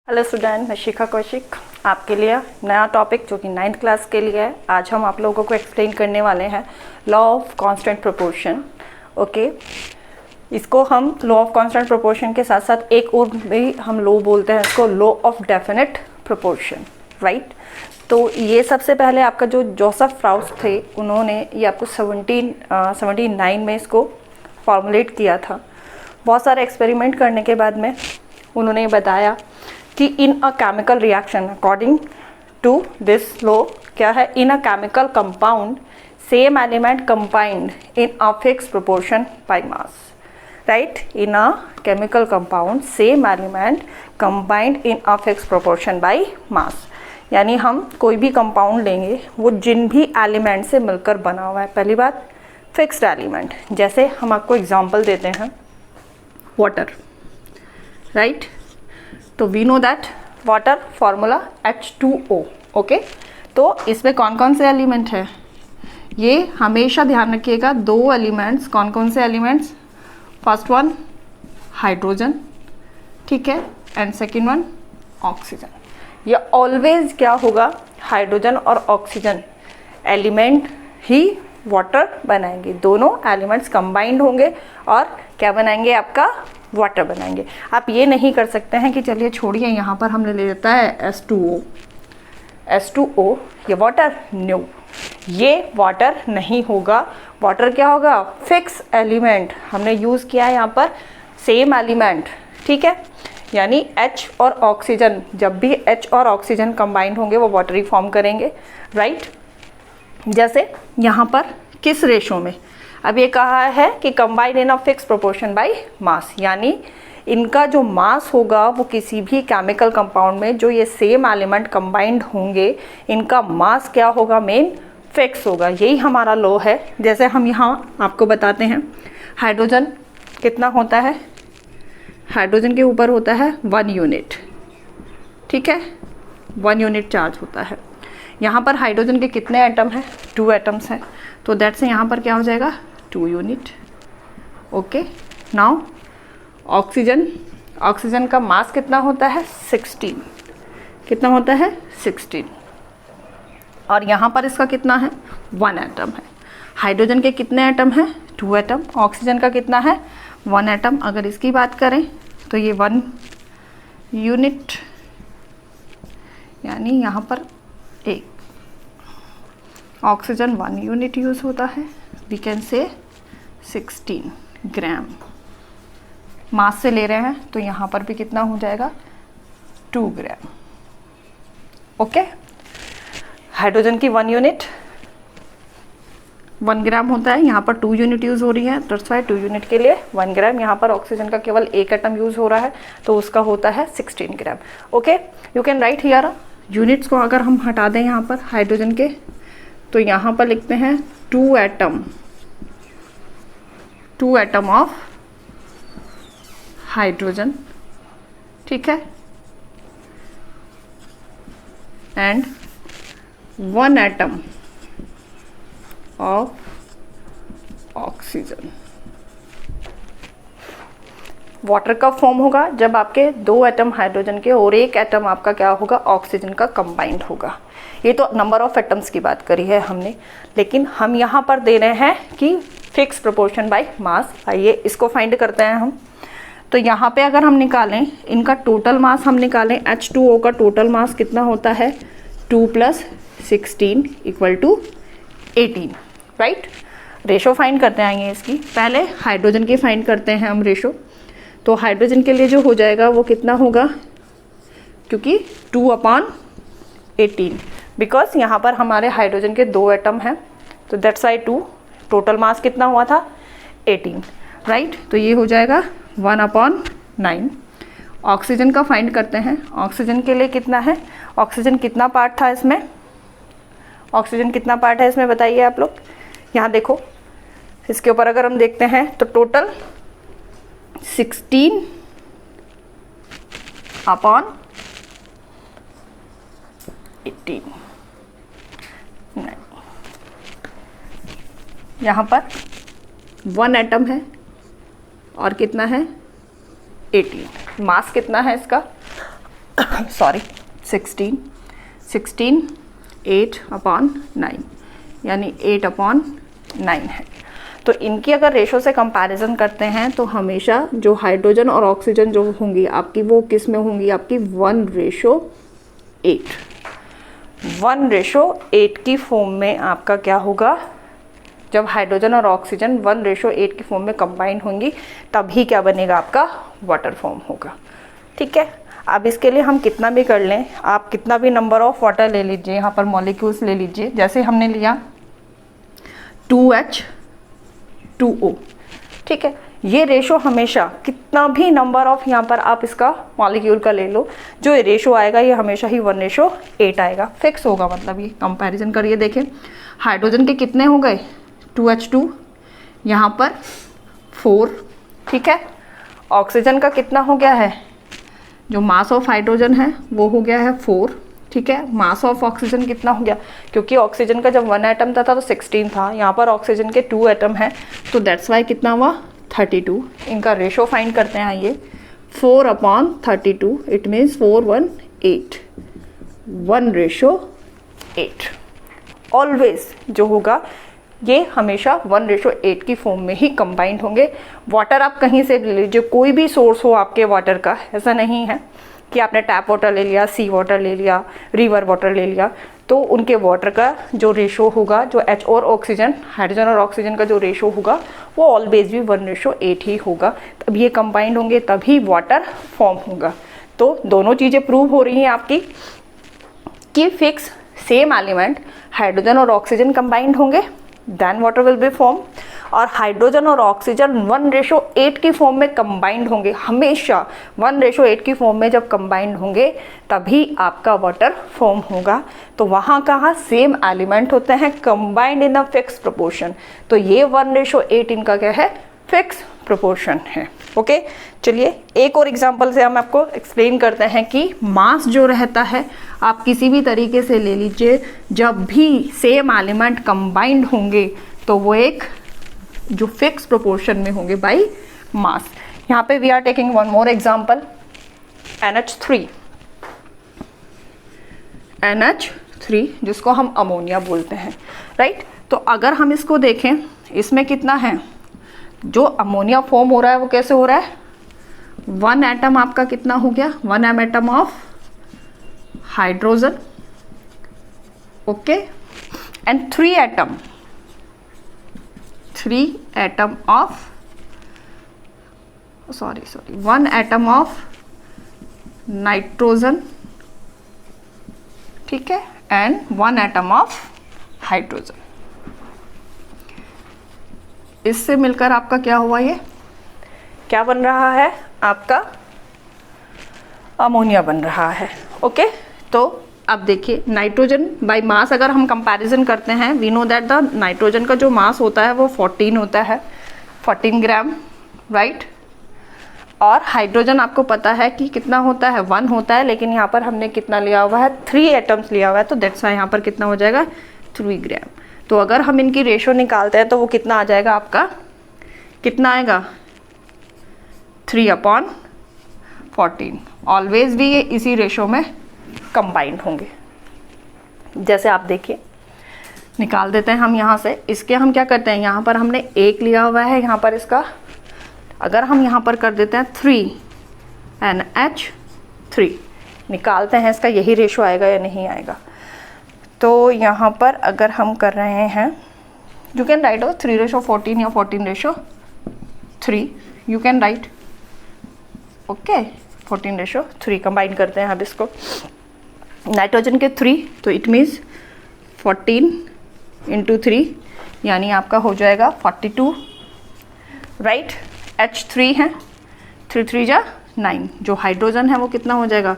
Hello student, मैं शिखा कौशिक आपके लिए नया टॉपिक जो कि 9th क्लास के लिए है। आज हम आप लोगों को एक्सप्लेन करने वाले हैं law of constant proportion. Okay, इसको हम लॉ ऑफ कांस्टेंट प्रोपोर्शन के साथ साथ एक और भी हम लॉ बोलते हैं, इसको law of definite proportion, right. तो ये सबसे पहले आपका जो जोसेफ राउस थे, उन्होंने ये आपको 1779 में इसको फॉर्मुलेट किया था। बहुत सारे एक्सपेरिमेंट करने के बाद में उन्होंने बताया कि in a chemical reaction according to this law क्या है, in a chemical compound same element combined in a fix proportion by mass, right. In a chemical compound same element combined in a fix proportion by mass, यानी हम कोई भी compound लेंगे वो जिन भी element से मिलकर बना हुआ है। पहली बात फिक्स्ड एलिमेंट, जैसे हम आपको एग्जांपल देते हैं वाटर, राइट। तो we know that water formula H2O, okay. तो इसमें कौन कौन से एलिमेंट है, ये हमेशा ध्यान रखिएगा। दो एलिमेंट्स, कौन कौन से एलिमेंट्स, फर्स्ट वन हाइड्रोजन, ठीक है, एंड सेकेंड वन ऑक्सीजन। ये ऑलवेज क्या होगा, हाइड्रोजन और ऑक्सीजन एलिमेंट ही वाटर बनाएंगे। दोनों एलिमेंट्स कंबाइंड होंगे और क्या बनाएंगे, आपका वाटर बनाएंगे। आप ये नहीं कर सकते हैं कि चलिए छोड़िए, यहाँ पर हमने ले लेता है H2O, ये वाटर, नो, ये वाटर नहीं होगा। वाटर क्या होगा, फिक्स एलिमेंट। हमने यूज़ किया है यहाँ पर सेम एलिमेंट, ठीक है, यानी H और ऑक्सीजन, जब भी H और ऑक्सीजन कंबाइंड होंगे वो वाटरी फॉर्म करेंगे, राइट। जैसे यहाँ पर किस रेशो में, अब ये कहा है कि combined in a fix proportion by mass, यानी इनका जो मास होगा वो किसी भी केमिकल कंपाउंड में जो ये सेम एलिमेंट कंबाइंड होंगे, इनका मास क्या होगा, मेन फिक्स होगा। यही हमारा लॉ है। जैसे हम यहाँ आपको बताते हैं, हाइड्रोजन कितना होता है, हाइड्रोजन के ऊपर होता है 1 यूनिट, ठीक है, 1 यूनिट चार्ज होता है। यहाँ पर हाइड्रोजन के कितने एटम हैं, 2 एटम्स हैं, तो दैट से यहाँ पर क्या हो जाएगा, 2 unit, okay. Now oxygen, oxygen का मास कितना होता है, 16, कितना होता है, 16, और यहाँ पर इसका कितना है, 1 एटम है। हाइड्रोजन के कितने एटम हैं, 2 एटम, ऑक्सीजन का कितना है, 1 एटम। अगर इसकी बात करें तो ये 1 यूनिट, यानी यहाँ पर एक ऑक्सीजन 1 यूनिट यूज़ होता है, वी कैन से 16 ग्राम मास से ले रहे हैं, तो यहाँ पर भी कितना हो जाएगा, 2 ग्राम, ओके। हाइड्रोजन की 1 यूनिट 1 ग्राम होता है, यहाँ पर 2 यूनिट यूज़ हो रही है, दैट्स व्हाई 2 यूनिट के लिए 1 ग्राम। यहाँ पर ऑक्सीजन का केवल एक एटम यूज़ हो रहा है, तो उसका होता है 16 gram, okay. You can write here units को अगर हम हटा दें यहाँ पर हाइड्रोजन के, तो यहाँ पर लिखते हैं 2 एटम ऑफ हाइड्रोजन, ठीक है, and 1 atom of oxygen. Water का फॉर्म होगा जब आपके 2 एटम हाइड्रोजन के और 1 एटम आपका क्या होगा, ऑक्सीजन का कंबाइंड होगा। ये तो नंबर ऑफ एटम्स की बात करी है हमने, लेकिन हम यहाँ पर दे रहे हैं कि फिक्स प्रोपोर्शन बाय मास। आइए इसको फाइंड करते हैं हम। तो यहाँ पे अगर हम निकालें इनका टोटल मास, हम निकालें H2O का टोटल मास कितना होता है, 2 + 16 = 18, राइट। रेशो फाइंड करते आएंगे इसकी, पहले हाइड्रोजन की फाइंड करते हैं हम रेशो। तो हाइड्रोजन के लिए जो हो जाएगा वो कितना होगा, क्योंकि 2/18, बिकॉज यहाँ पर हमारे हाइड्रोजन के 2 एटम हैं, तो दैट्स वाई 2, टोटल मास कितना हुआ था, 18, राइट। तो ये हो जाएगा 1/9। ऑक्सीजन का फाइंड करते हैं, ऑक्सीजन के लिए कितना है, ऑक्सीजन कितना पार्ट था इसमें, ऑक्सीजन कितना पार्ट है इसमें बताइए आप लोग। यहाँ देखो, इसके ऊपर अगर हम देखते हैं तो टोटल 16/18, यहाँ पर 1 एटम है और कितना है, 18। मास कितना है इसका, सॉरी 16 8/9 यानी 8/9 है। तो इनकी अगर रेशो से कंपैरिजन करते हैं तो हमेशा जो हाइड्रोजन और ऑक्सीजन जो होंगी आपकी, वो किस में होंगी आपकी 1:8। 1:8 की फॉर्म में आपका क्या होगा, जब हाइड्रोजन और ऑक्सीजन 1:8 की फॉर्म में कंबाइंड होंगी तभी क्या बनेगा आपका वाटर फॉर्म होगा। ठीक है, अब इसके लिए हम कितना भी कर लें, आप कितना भी नंबर ऑफ वाटर ले लीजिए, यहाँ पर मॉलिक्यूल्स ले लीजिए, जैसे हमने लिया 2H2O। ठीक है, ये रेशो हमेशा कितना भी नंबर ऑफ यहाँ पर आप इसका मॉलिक्यूल का ले लो, जो ये रेशो आएगा ये हमेशा ही 1:8 आएगा, फिक्स होगा। मतलब ये कंपैरिजन करिए, देखें हाइड्रोजन के कितने हो गए 2H2, यहाँ पर 4। ठीक है, ऑक्सीजन का कितना हो गया है, जो मास ऑफ हाइड्रोजन है वो हो गया है 4। ठीक है, मास ऑफ ऑक्सीजन कितना हो गया, क्योंकि ऑक्सीजन का जब 1 एटम था तो 16 था, यहाँ पर ऑक्सीजन के 2 एटम है तो दैट्स वाई कितना हुआ 32। इनका रेशो फाइंड करते हैं आइए, 4/32 इट मीन्स 418, 1:8। ऑलवेज जो होगा ये हमेशा 1:8 की फॉर्म में ही कंबाइंड होंगे। वाटर आप कहीं से ले लीजिए, कोई भी सोर्स हो आपके वाटर का, ऐसा नहीं है कि आपने टैप वाटर ले लिया, सी वाटर ले लिया, रिवर वाटर ले लिया, तो उनके वाटर का जो रेशो होगा, जो H और ऑक्सीजन, हाइड्रोजन और ऑक्सीजन का जो रेशो होगा वो ऑलवेज भी 1:8 ही होगा। तब ये कंबाइंड होंगे तभी वाटर फॉर्म होगा। तो दोनों चीज़ें प्रूव हो रही हैं आपकी कि फिक्स सेम एलिमेंट हाइड्रोजन और ऑक्सीजन कंबाइंड होंगे then water will be form, और हाइड्रोजन और ऑक्सीजन 1:8 की फॉर्म में कंबाइंड होंगे। हमेशा 1:8 की फॉर्म में जब कंबाइंड होंगे तभी आपका वाटर फॉर्म होगा। तो वहाँ कहाँ सेम एलिमेंट होते हैं combined in a fix proportion, तो ये 1:8 इनका क्या है फिक्स प्रोपोर्शन है। ओके, चलिए एक और एग्जांपल से हम आपको एक्सप्लेन करते हैं कि मास जो रहता है आप किसी भी तरीके से ले लीजिए, जब भी सेम एलिमेंट कंबाइंड होंगे तो वो एक जो फिक्स प्रोपोर्शन में होंगे बाय मास। यहाँ पे we are taking one more example, NH3 जिसको हम अमोनिया बोलते हैं, राइट। तो अगर हम इसको देखें, इसमें कितना है, जो अमोनिया फॉर्म हो रहा है वो कैसे हो रहा है, 1 एटम आपका कितना हो गया, 1 atom of hydrogen, okay, and 3 atom of 1 atom of nitrogen, ठीक है, एंड 1 एटम ऑफ हाइड्रोजन। इससे मिलकर आपका क्या हुआ, ये क्या बन रहा है आपका अमोनिया बन रहा है। ओके, तो अब देखिए नाइट्रोजन बाय मास अगर हम कंपैरिजन करते हैं, we know that the nitrogen का जो मास होता है वो 14 होता है, 14 ग्राम, राइट। और हाइड्रोजन आपको पता है कि कितना होता है, 1 होता है, लेकिन यहाँ पर हमने कितना लिया हुआ है, 3 एटम्स लिया हुआ है, तो दैट्स वाई यहाँ पर कितना हो जाएगा 3 ग्राम। तो अगर हम इनकी रेशो निकालते हैं तो वो कितना आ जाएगा आपका, कितना आएगा 3/14। ऑलवेज भी ये इसी रेशो में कंबाइंड होंगे। जैसे आप देखिए निकाल देते हैं हम यहाँ से, इसके हम क्या करते हैं, यहाँ पर हमने 1 लिया हुआ है, यहाँ पर इसका अगर हम यहाँ पर कर देते हैं 3 NH3, निकालते हैं इसका, यही रेशो आएगा या नहीं आएगा। तो यहाँ पर अगर हम कर रहे हैं, यू कैन राइट 3:14 या 14:3, you can right, okay, 14:3 combine करते हैं अब इसको। नाइट्रोजन के 3 तो इट मीन्स 14 × 3 यानी आपका हो जाएगा 42, राइट। H3 है, 3 3 जा 9, जो हाइड्रोजन है वो कितना हो जाएगा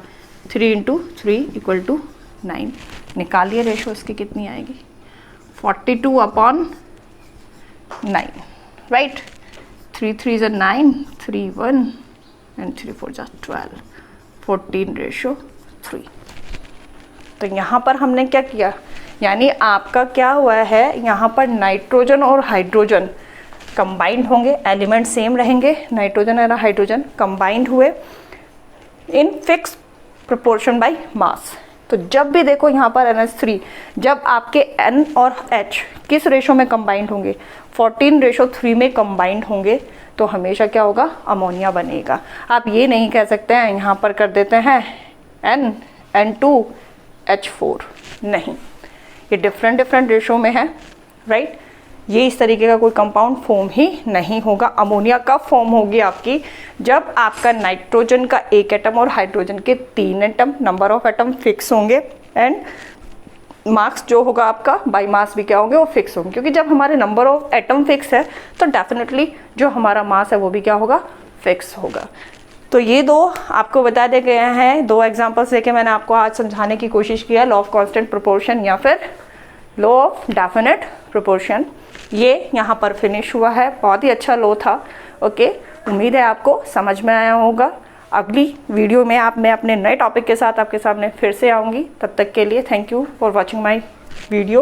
3 × 3 = 9। निकालिए रेशो इसकी कितनी आएगी, 42/9, राइट। 3 3 जा 9, 3 1 एंड 3 4 जा 12, 14:3। तो यहाँ पर हमने क्या किया, यानी आपका क्या हुआ है, यहाँ पर नाइट्रोजन और हाइड्रोजन कंबाइंड होंगे, एलिमेंट सेम रहेंगे, नाइट्रोजन और हाइड्रोजन कंबाइंड हुए इन फिक्स प्रोपोर्शन बाय मास। तो जब भी देखो यहाँ पर NH3, जब आपके N और H किस रेशो में कंबाइंड होंगे, 14:3 में कंबाइंड होंगे, तो हमेशा क्या होगा, अमोनिया बनेगा। आप ये नहीं कह सकते हैं यहाँ पर कर देते हैं N2H4, नहीं, ये डिफरेंट रेशो में है, राइट। ये इस तरीके का कोई कंपाउंड फॉर्म ही नहीं होगा। अमोनिया कब फॉर्म होगी आपकी, जब आपका नाइट्रोजन का 1 एटम और हाइड्रोजन के 3 atom, number of atom fix होंगे, एंड मास जो होगा आपका बाई मास भी क्या होंगे, वो फिक्स होंगे। क्योंकि जब हमारे नंबर ऑफ एटम फिक्स है तो डेफिनेटली जो हमारा मास है वो भी क्या होगा, फिक्स होगा। तो ये दो आपको बता दिए गए हैं, 2 एग्जाम्पल्स देके मैंने आपको आज समझाने की कोशिश किया, लॉ ऑफ कांस्टेंट प्रोपोर्शन या फिर लॉ ऑफ डेफिनेट प्रोपोर्शन। ये यहाँ पर फिनिश हुआ है, बहुत ही अच्छा लॉ था। ओके, उम्मीद है आपको समझ में आया होगा। अगली वीडियो में मैं अपने नए टॉपिक के साथ आपके सामने फिर से आऊँगी। तब तक के लिए thank you for watching my video.